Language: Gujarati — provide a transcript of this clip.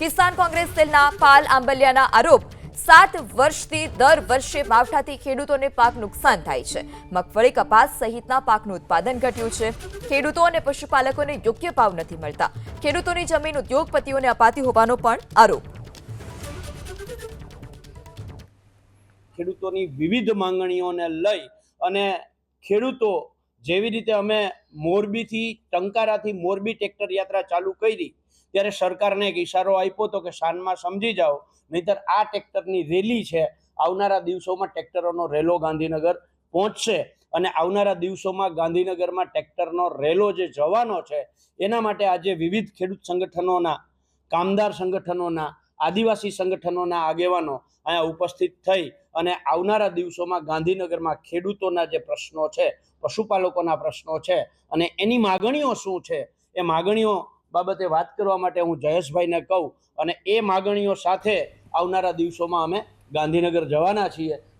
કિસાન કોંગ્રેસ સેલના પાલ આંબલિયાના આરોપ 7 વર્ષથી દર વર્ષે માવઠાથી ખેડૂતોને પાક નુકસાન થાય છે। મગફળી, કપાસ સહિતના પાકનું ઉત્પાદન ઘટ્યું છે। ખેડૂતો અને પશુપાલકોને યોગ્ય ભાવ નથી મળતા। ખેડૂતોની જમીન ઉદ્યોગપતિઓને અપાતી હોવાનો પણ આરોપ। ખેડૂતોની વિવિધ માંગણીઓને લઈ અને ખેડૂતો જેવી રીતે અમે મોરબીથી ટંકારાથી મોરબી ટ્રેક્ટર યાત્રા ચાલુ કરી ત્યારે સરકારને એક ઈશારો આપ્યો હતો કે શાનમાં સમજી જાઓ, નહીતર આ ટ્રેક્ટરની રેલી છે આવનારા દિવસોમાં ટ્રેક્ટરોનો રેલો ગાંધીનગર પહોંચશે અને આવનારા દિવસોમાં ગાંધીનગરમાં ટ્રેક્ટરનો રેલો જે જવાનો છે એના માટે આજે વિવિધ ખેડૂત સંગઠનોના, કામદાર સંગઠનોના, આદિવાસી સંગઠનોના આગેવાનો અહીંયા ઉપસ્થિત થઈ અને આવનારા દિવસોમાં ગાંધીનગરમાં ખેડૂતોના જે પ્રશ્નો છે, પશુપાલકોના પ્રશ્નો છે અને એની માગણીઓ શું છે એ માગણીઓ બાબતે વાત કરવા માટે હું જયેશભાઈને કહું અને એ માગણીઓ સાથે આવનારા દિવસોમાં અમે ગાંધીનગર જવાના છીએ।